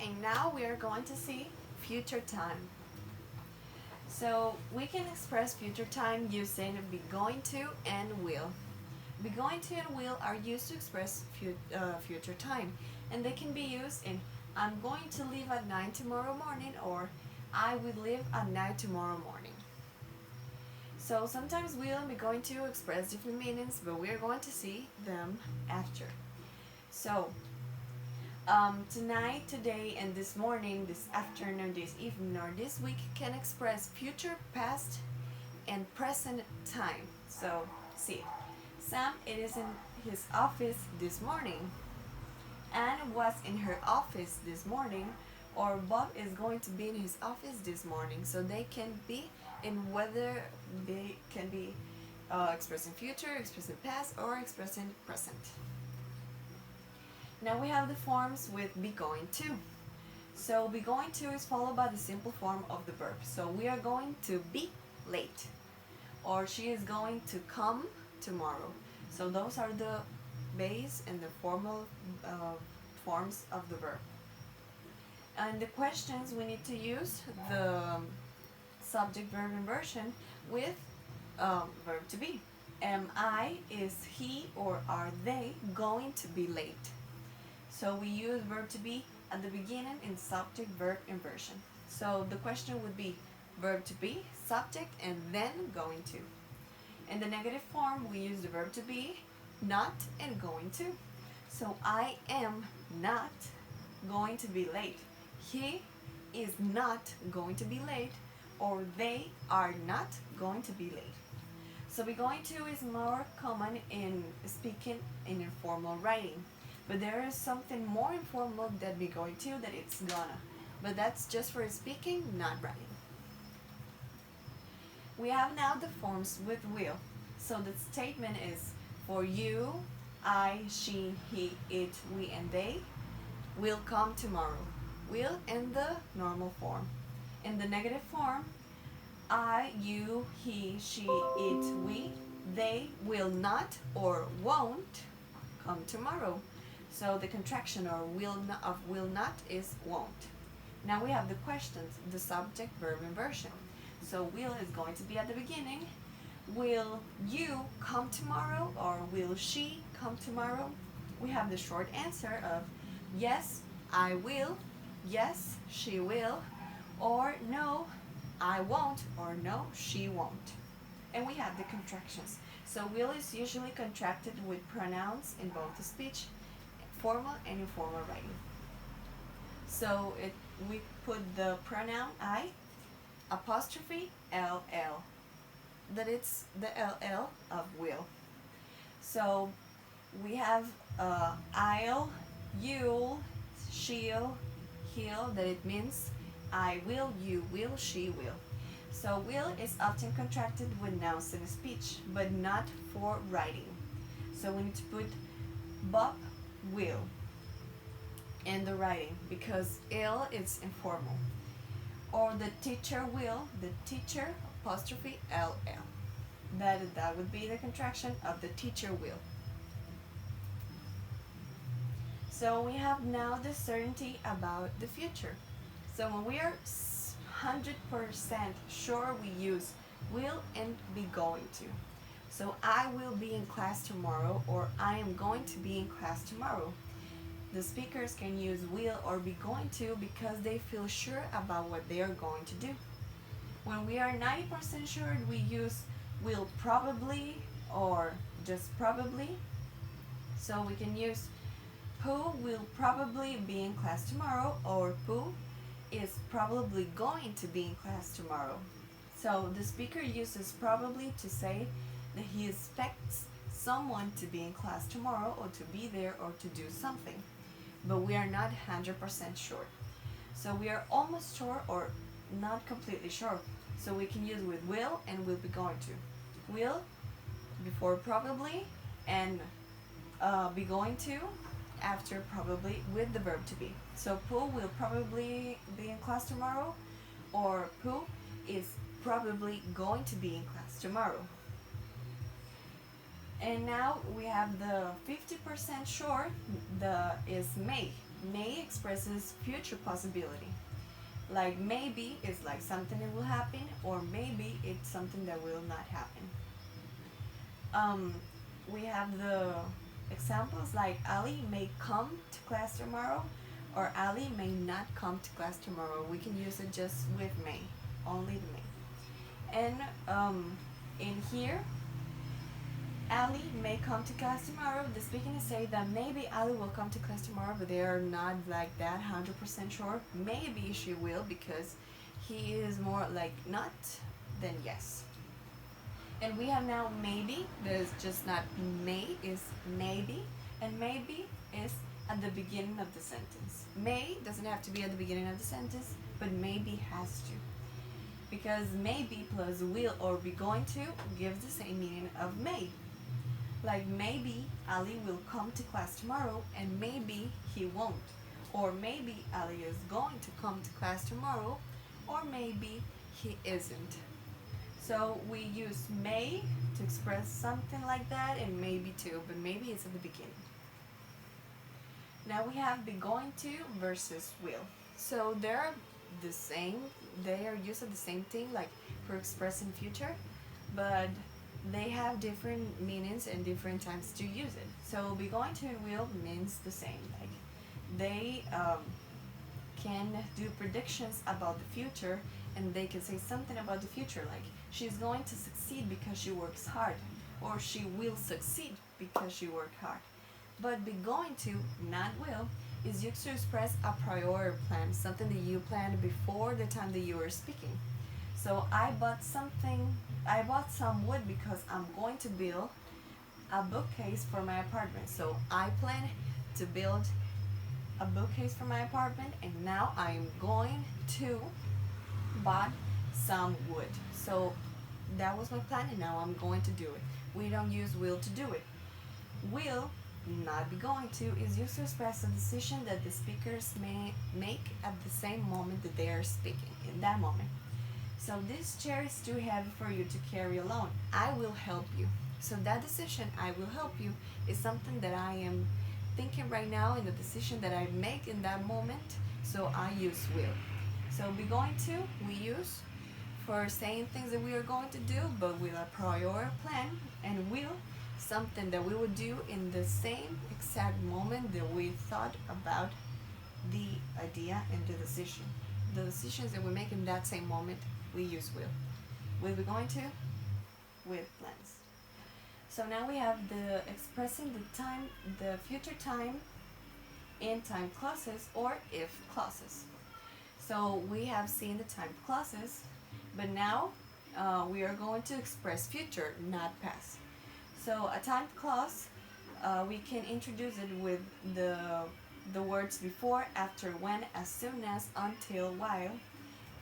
and now we are going to see future time. So we can express future time using be going to and will. Be going to and will are used to express future time, and they can be used in I'm going to leave at 9 tomorrow morning or I will leave at 9 tomorrow morning. So sometimes will and be going to express different meanings, but we are going to see them after. So tonight, today, and this morning, this afternoon, this evening, or this week can express future, past, and present time. So, see, Sam, it is in his office this morning. Anne was in her office this morning, or Bob is going to be in his office this morning. So they can be in whether they can be expressing future, expressing past, or expressing present. Now we have the forms with be going to. So be going to is followed by the simple form of the verb. So we are going to be late, or she is going to come tomorrow. So those are the base and the formal forms of the verb. And the questions, we need to use the subject verb inversion with verb to be. Am I, is he, or are they going to be late? So we use verb to be at the beginning in subject verb inversion. So the question would be verb to be, subject, and then going to. In the negative form, we use the verb to be, not, and going to. So I am not going to be late. He is not going to be late, or they are not going to be late. So be going to is more common in speaking in informal writing. But there is something more informal than be going to, that it's gonna. But that's just for speaking, not writing. We have now the forms with will. So the statement is for you, I, she, he, it, we, and they will come tomorrow. Will in the normal form. In the negative form, I, you, he, she, it, we, they will not or won't come tomorrow. So the contraction or will not is won't. Now we have the questions, the subject verb inversion. So will is going to be at the beginning. Will you come tomorrow, or will she come tomorrow? We have the short answer of yes, I will, yes, she will, or no, I won't, or no, she won't. And we have the contractions. So will is usually contracted with pronouns in both the speech, formal and informal writing. So we put the pronoun I, apostrophe LL. That it's the LL of will. So we have I'll, you'll, she'll, he'll, that it means I will, you will, she will. So will is often contracted with nouns in speech, but not for writing. So we need to put Bob will in the writing, because ill is informal. Or the teacher will, the teacher apostrophe LL. That would be the contraction of the teacher will. So we have now the certainty about the future. So when we are 100% sure, we use will and be going to. So I will be in class tomorrow, or I am going to be in class tomorrow. The speakers can use will or be going to because they feel sure about what they are going to do. When we are 90% sure, we use will probably or just probably. So we can use Pooh will probably be in class tomorrow, or Pooh is probably going to be in class tomorrow. So the speaker uses probably to say that he expects someone to be in class tomorrow, or to be there, or to do something. But we are not 100% sure. So we are almost sure or not completely sure. So we can use with will and will be going to. Will before probably, and be going to after probably with the verb to be. So Pooh will probably be in class tomorrow, or Pooh is probably going to be in class tomorrow. And now we have the 50% sure, the is may. May expresses future possibility. Like maybe is like something that will happen, or maybe it's something that will not happen. Um, we have the examples like Ali may come to class tomorrow, or Ali may not come to class tomorrow. We can use it just with may, only the may. And in here, Ali may come to class tomorrow. The speaking is saying that maybe Ali will come to class tomorrow, but they are not like that 100% sure. Maybe she will, because he is more like not than yes. And we have now maybe. There's just not may, is maybe, and maybe is at the beginning of the sentence. May doesn't have to be at the beginning of the sentence, but maybe has to, because maybe plus will or be going to gives the same meaning of may. Like maybe Ali will come to class tomorrow, and maybe he won't. Or maybe Ali is going to come to class tomorrow, or maybe he isn't. So we use may to express something like that, and maybe too, but maybe it's at the beginning. Now we have be going to versus will. So they're the same, they are used as the same thing, like for expressing future, but they have different meanings and different times to use it. So be going to and will means the same. Like they can do predictions about the future, and they can say something about the future, like she's going to succeed because she works hard, or she will succeed because she worked hard. But be going to, not will, is used to express a prior plan, something that you planned before the time that you were speaking. So I bought some wood because I'm going to build a bookcase for my apartment. So I plan to build a bookcase for my apartment, and now I am going to buy some wood. So that was my plan, and now I'm going to do it. We don't use will to do it. Will not be going to is used to express a decision that the speakers may make at the same moment that they are speaking, in that moment. So this chair is too heavy for you to carry alone. I will help you. So that decision, I will help you, is something that I am thinking right now, in the decision that I make in that moment. So I use will. So be going to, we use for saying things that we are going to do, but with a prior plan, and will, something that we would do in the same exact moment that we thought about the idea and the decision. The decisions that we make in that same moment, we use will. Will be going to, with plans. So now we have the expressing the time, the future time in time clauses or if clauses. So we have seen the time clauses, but now we are going to express future, not past. So a time clause, we can introduce it with the words before, after, when, as soon as, until, while,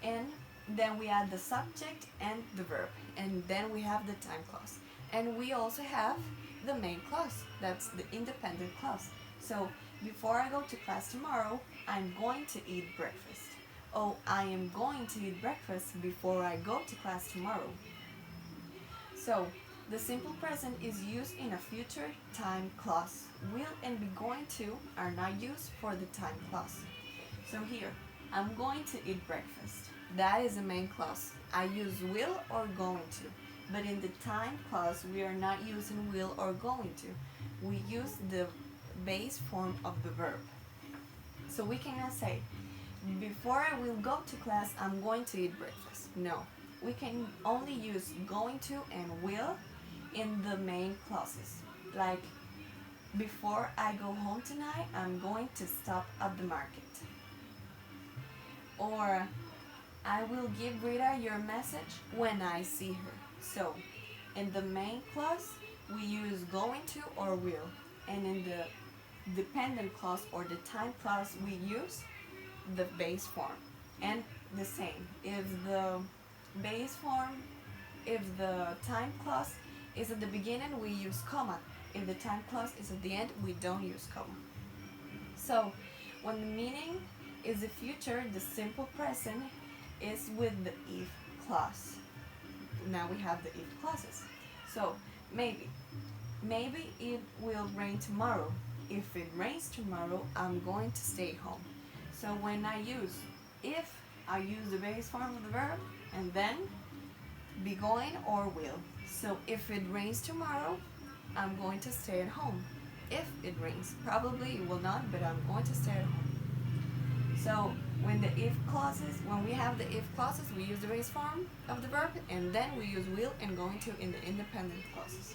and then we add the subject and the verb, and then we have the time clause. And we also have the main clause, that's the independent clause. So before I go to class tomorrow, I'm going to eat breakfast. Oh, I am going to eat breakfast before I go to class tomorrow. So the simple present is used in a future time clause. Will and be going to are not used for the time clause. So here, I'm going to eat breakfast. That is the main clause. I use will or going to. But in the time clause, we are not using will or going to. We use the base form of the verb. So we cannot say, before I will go to class, I'm going to eat breakfast. No, we can only use going to and will in the main clauses. Like, before I go home tonight, I'm going to stop at the market. Or, I will give Rita your message when I see her. So, in the main clause, we use going to or will. And in the dependent clause or the time clause, we use the base form. And the same, if the base form, if the time clause is at the beginning, we use comma. If the time clause is at the end, we don't use comma. So, when the meaning is the future, the simple present is with the if clause. Now we have the if clauses. So, maybe it will rain tomorrow. if it rains tomorrow, I'm going to stay home. So when I use if, I use the base form of the verb and then be going or will. So if it rains tomorrow, I'm going to stay at home. If it rains, probably it will not, but I'm going to stay at home. So when we have the if clauses, we use the base form of the verb and then we use will and going to in the independent clauses.